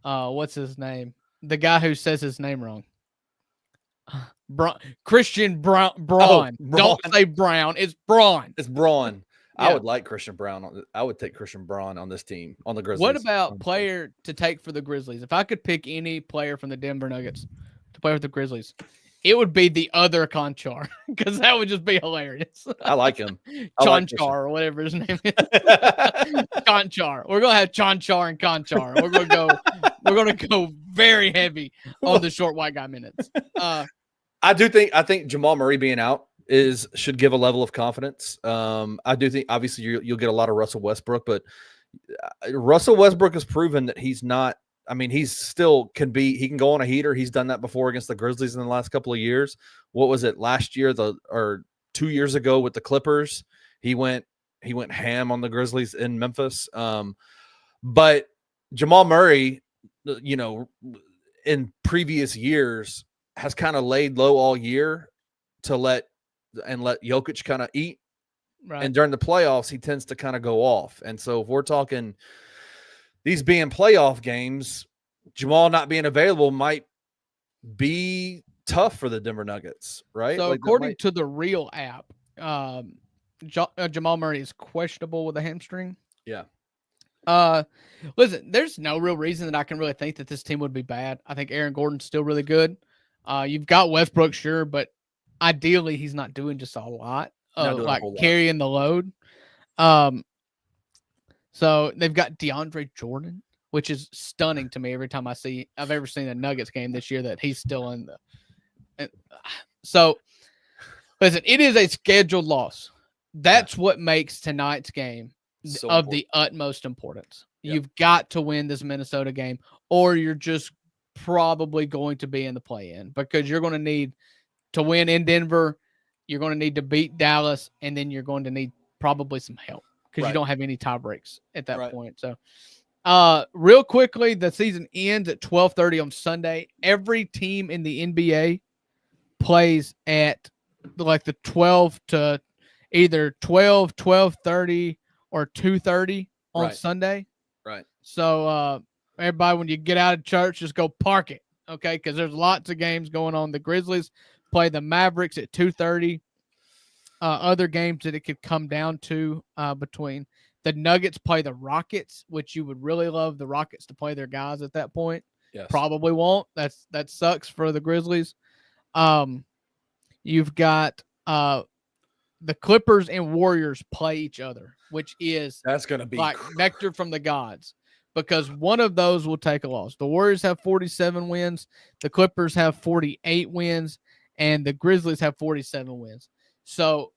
all what's his name? The guy who says his name wrong. Christian Braun. Braun. Don't say Brown. It's Braun. It's Braun. Yeah. I would like Christian Braun. I would take Christian Braun on this team, on the Grizzlies. What about player to take for the Grizzlies? If I could pick any player from the Denver Nuggets to play with the Grizzlies, it would be the other Conchar, because that would just be hilarious. I like him. Conchar or whatever his name is. Conchar. We're gonna have Conchar and Conchar. We're gonna go very heavy on the short white guy minutes. I think Jamal Murray being out should give a level of confidence. I do think obviously you'll get a lot of Russell Westbrook, but Russell Westbrook has proven that he's not. I mean, he can go on a heater. He's done that before against the Grizzlies in the last couple of years. What was it last year or 2 years ago with the Clippers? He went ham on the Grizzlies in Memphis. But Jamal Murray, in previous years has kind of laid low all year to let Jokic kind of eat. Right. And during the playoffs, he tends to kind of go off. And so if we're talking these being playoff games, Jamal not being available might be tough for the Denver Nuggets, right? So according to the Real app, Jamal Murray is questionable with a hamstring. Yeah. Listen, there's no real reason that I can really think that this team would be bad. I think Aaron Gordon's still really good. You've got Westbrook, sure, but ideally he's not doing just a lot of carrying the load. So they've got DeAndre Jordan, which is stunning to me every time I've ever seen a Nuggets game this year that he's still in the. So, listen, it is a scheduled loss. That's what makes tonight's game of the utmost importance. Yep. You've got to win this Minnesota game, or you're just probably going to be in the play-in, because you're going to need to win in Denver. You're going to need to beat Dallas, and then you're going to need probably some help, because you don't have any tie breaks at that point. So Real quickly, the season ends at 12:30 on Sunday. Every team in the NBA plays at like the 12 to either 12, 12:30 or 2:30 on Sunday. Right. So everybody, when you get out of church, just go park it, okay? Because there's lots of games going on. The Grizzlies play the Mavericks at 2:30. Other games that it could come down to between the Nuggets play the Rockets, which you would really love the Rockets to play their guys at that point. Yes. Probably won't. That sucks for the Grizzlies. You've got the Clippers and Warriors play each other, which is that's going to be like nectar from the gods, because one of those will take a loss. The Warriors have 47 wins, the Clippers have 48 wins, and the Grizzlies have 47 wins. So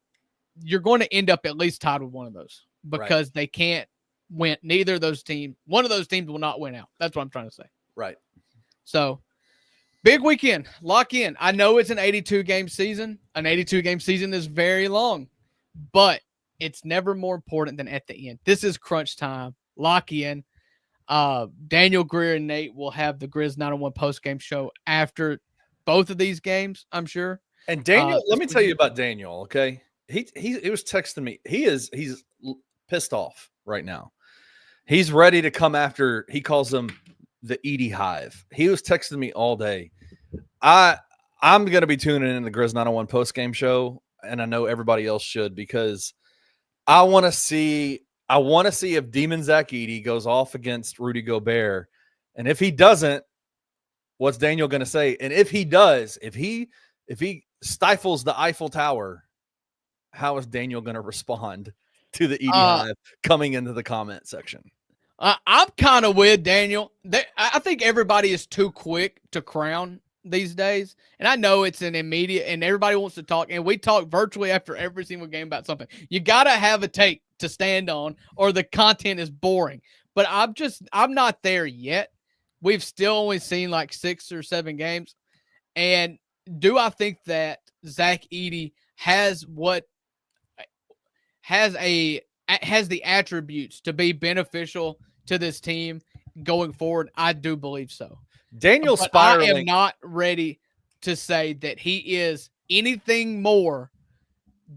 you're going to end up at least tied with one of those, because they can't win. Neither of those teams, one of those teams will not win out. That's what I'm trying to say. Right. So big weekend. Lock in. I know it's an 82-game season. An 82-game season is very long, but it's never more important than at the end. This is crunch time. Lock in. Daniel Greer and Nate will have the Grizz 901 post-game show after both of these games, I'm sure. And Daniel, let me tell you about Daniel, okay? He was texting me. He's pissed off right now. He's ready to come after. He calls them the Edie Hive. He was texting me all day. I'm going to be tuning in the Grizz 901 post-game show, and I know everybody else should, because I want to see if Demon Zach Edey goes off against Rudy Gobert. And if he doesn't, what's Daniel going to say? And if he does, if he stifles the Eiffel Tower, how is Daniel going to respond to the Edie Hive coming into the comment section? I'm kind of with Daniel. I think everybody is too quick to crown these days. And I know it's an immediate, and everybody wants to talk. And we talk virtually after every single game about something. You got to have a take to stand on, or the content is boring. But I'm not there yet. We've still only seen like 6 or 7 games. And do I think that Zach Edey has the attributes to be beneficial to this team going forward? I do believe so. Daniel spiraling. I am not ready to say that he is anything more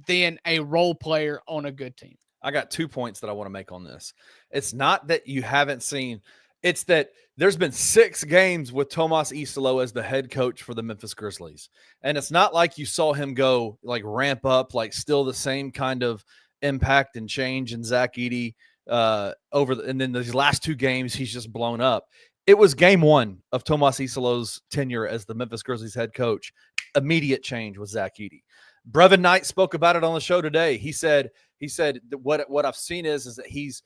than a role player on a good team. I got 2 points that I want to make on this. It's not that you haven't seen, it's that there's been 6 games with Tomas Isolo as the head coach for the Memphis Grizzlies. And it's not like you saw him go like ramp up, like still the same kind of impact and change in Zach Edey and then these last 2 games, he's just blown up. It was game 1 of Tomas Isolo's tenure as the Memphis Grizzlies head coach. Immediate change with Zach Edey. Brevin Knight spoke about it on the show today. He said what I've seen is that he's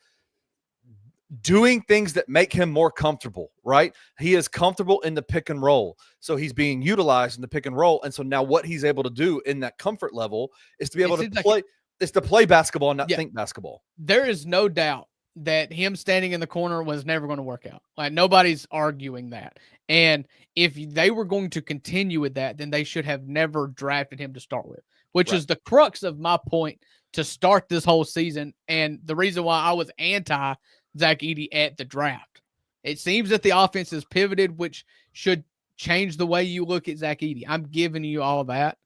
doing things that make him more comfortable, right? He is comfortable in the pick and roll. So he's being utilized in the pick and roll. And so now what he's able to do in that comfort level is to be able to play. It's to play basketball and not think basketball. There is no doubt that him standing in the corner was never going to work out. Like, nobody's arguing that. And if they were going to continue with that, then they should have never drafted him to start with, which is the crux of my point to start this whole season. And the reason why I was anti Zach Edey at the draft. It seems that the offense has pivoted, which should change the way you look at Zach Edey. I'm giving you all that.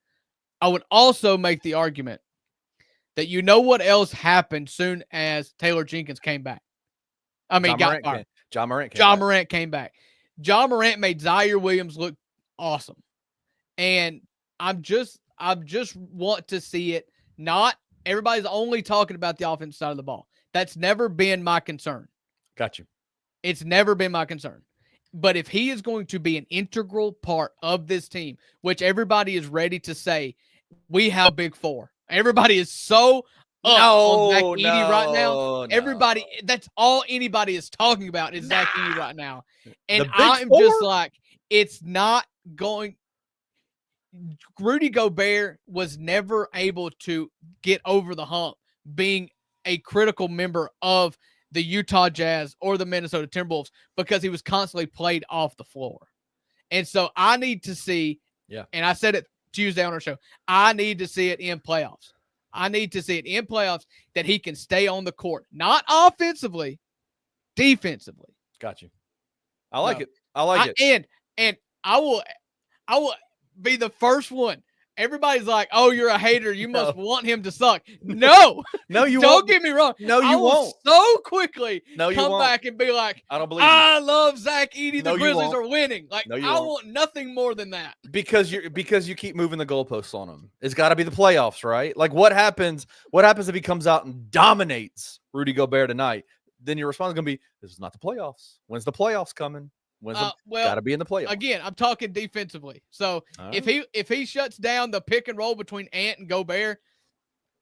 I would also make the argument that you know what else happened soon as Taylor Jenkins came back. I mean, got fired. John Morant came back. John Morant made Zaire Williams look awesome. And I just want to see it. Not everybody's only talking about the offensive side of the ball. That's never been my concern. Got you. It's never been my concern. But if he is going to be an integral part of this team, which everybody is ready to say, we have Big Four. Everybody is so up on Zach Edey right now. Everybody, that's all anybody is talking about is Zach Edey right now. And I'm just like, it's not going. Rudy Gobert was never able to get over the hump being a critical member of the Utah Jazz or the Minnesota Timberwolves because he was constantly played off the floor. And so I need to see, and I said it Tuesday on our show, I need to see it in playoffs. I need to see it in playoffs that he can stay on the court, not offensively, defensively. Got you. I like it. I like it. And I will be the first one. Everybody's like, "Oh, you're a hater. You must want him to suck." No, no, you don't won't. get me wrong. No, you won't. So quickly, no, you come won't. back and be like, "I don't believe I love Zach Edey. No, the Grizzlies are winning." Like, no, I want nothing more than that. Because you keep moving the goalposts on him. It's got to be the playoffs, right? Like, what happens? What happens if he comes out and dominates Rudy Gobert tonight? Then your response is going to be, "This is not the playoffs. When's the playoffs coming?" Got to be in the playoffs. Again, I'm talking defensively. So if he shuts down the pick and roll between Ant and Gobert,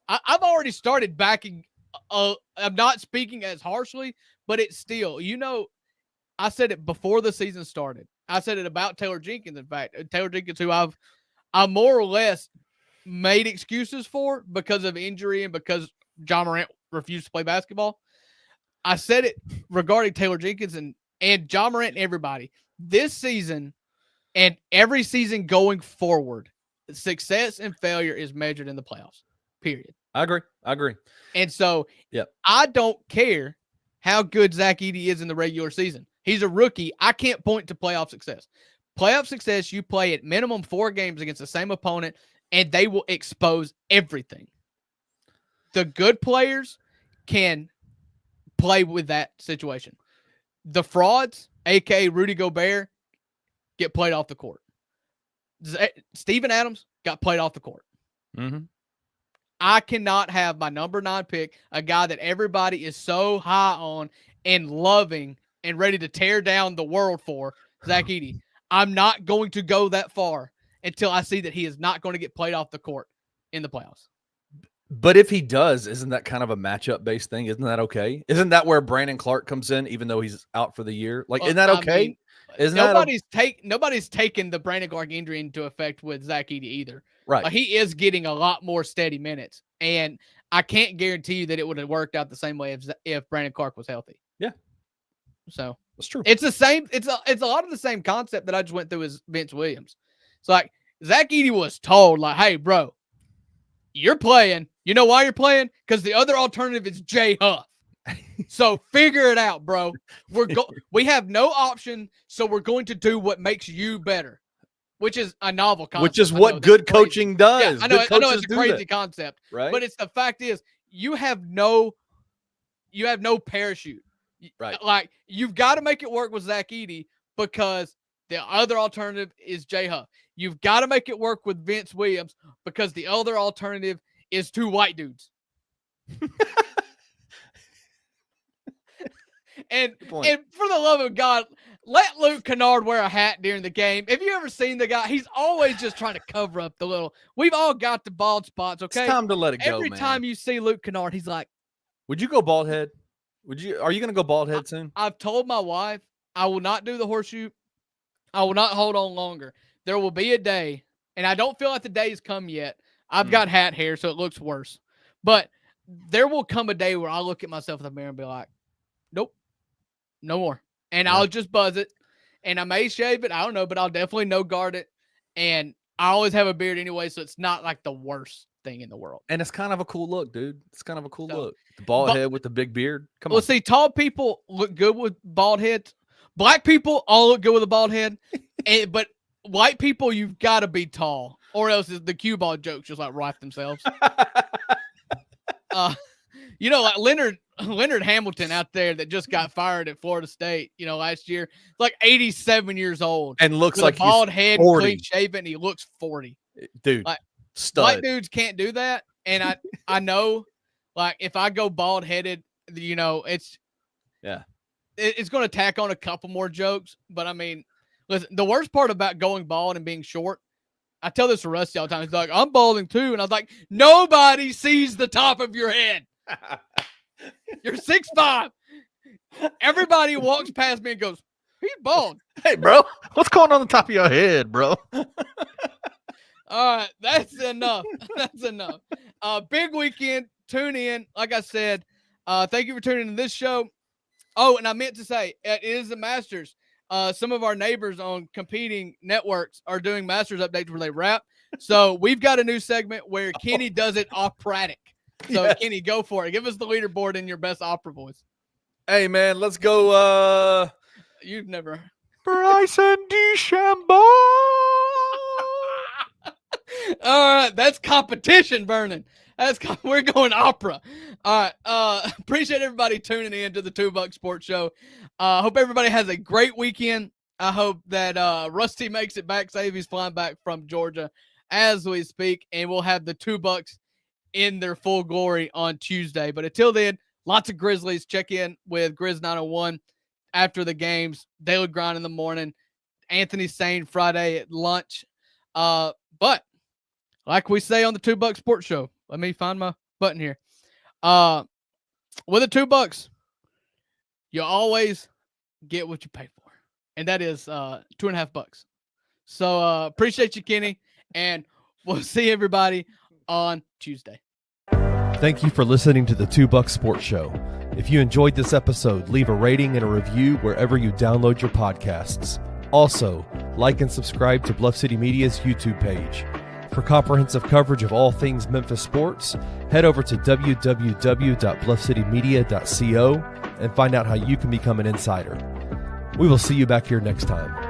I've already started backing. I'm not speaking as harshly, but it's still, I said it before the season started. I said it about Taylor Jenkins. In fact, Taylor Jenkins, who I more or less made excuses for because of injury and because John Morant refused to play basketball. I said it regarding Taylor Jenkins and John Morant and everybody this season and every season going forward. Success and failure is measured in the playoffs, period. I agree. And so I don't care how good Zach Edey is in the regular season. He's a rookie. I can't point to playoff success. Playoff success, you play at minimum 4 games against the same opponent, and they will expose everything. The good players can play with that situation. The frauds, a.k.a. Rudy Gobert, get played off the court. Steven Adams got played off the court. Mm-hmm. I cannot have my number 9 pick, a guy that everybody is so high on and loving and ready to tear down the world for, Zach Edey. I'm not going to go that far until I see that he is not going to get played off the court in the playoffs. But if he does, isn't that kind of a matchup-based thing? Isn't that okay? Isn't that where Brandon Clark comes in, even though he's out for the year? Like, isn't that okay? Nobody's taken the Brandon Clark injury into effect with Zach Edey either. Right. He is getting a lot more steady minutes, and I can't guarantee you that it would have worked out the same way if Brandon Clark was healthy. Yeah. So that's true. It's the same. It's a lot of the same concept that I just went through as Vince Williams. It's like Zach Edey was told, like, "Hey, bro, you're playing. You know why you're playing? Because the other alternative is Jay Huff. So figure it out, bro. We have no option, so we're going to do what makes you better," which is a novel concept. Which is what good coaching does. Yeah, I know it's a crazy concept, right? But it's the fact is you have no parachute. Right. Like, you've got to make it work with Zach Edey because the other alternative is Jay Huff. You've got to make it work with Vince Williams because the other alternative is 2 white dudes. and for the love of God, let Luke Kennard wear a hat during the game. Have you ever seen the guy? He's always just trying to cover up the little. We've all got the bald spots, okay? It's time to let it go, Every time you see Luke Kennard, he's like, "Would you go bald head? Are you going to go bald head soon?" I've told my wife I will not do the horseshoe. I will not hold on longer. There will be a day, and I don't feel like the day's come yet. I've got hat hair, so it looks worse. But there will come a day where I'll look at myself in the mirror and be like, "Nope, no more." And I'll just buzz it. And I may shave it. I don't know, but I'll definitely no guard it. And I always have a beard anyway, so it's not like the worst thing in the world. And it's kind of a cool look, dude. It's kind of a cool look. The bald head with the big beard. Come on. Well, see, tall people look good with bald heads. Black people all look good with a bald head. But white people, you've got to be tall, or else the cue ball jokes just like write themselves. Like Leonard Hamilton out there that just got fired at Florida State, last year, like 87 years old and looks with like a bald head, 40. clean shaven. He looks 40, dude. Like, stud. White dudes can't do that, and I know, like, if I go bald headed, it's going to tack on a couple more jokes. But I mean, listen, the worst part about going bald and being short, I tell this to Rusty all the time. He's like, "I'm balding too," and I was like, "Nobody sees the top of your head. You're 6'5". Everybody walks past me and goes, "He's bald." Hey, bro, what's going on the top of your head, bro? All right, that's enough. That's enough. Big weekend. Tune in. Like I said, thank you for tuning in to this show. Oh, and I meant to say, it is the Masters. Some of our neighbors on competing networks are doing Masters updates where they rap. So we've got a new segment where Kenny does it operatic. So, yes. Kenny, go for it. Give us the leaderboard in your best opera voice. Hey, man, let's go. You've never. Bryson DeChambeau. All right, that's competition, Vernon. We're going opera. All right. Appreciate everybody tuning in to the $2 Sports Show. Hope everybody has a great weekend. I hope that Rusty makes it back safe. He's flying back from Georgia as we speak, and we'll have the $2 in their full glory on Tuesday. But until then, lots of Grizzlies. Check in with Grizz 901 after the games. Daily grind in the morning. Anthony Sane Friday at lunch. But like we say on the $2 Sports Show, let me find my button here. With the $2, you always get what you pay for, and that is $2.50. So appreciate you, Kenny, and we'll see everybody on Tuesday. Thank you for listening to the $2 Sports Show. If you enjoyed this episode, leave a rating and a review wherever you download your podcasts. Also, like and subscribe to Bluff City Media's YouTube page. For comprehensive coverage of all things Memphis sports, head over to www.bluffcitymedia.co and find out how you can become an insider. We will see you back here next time.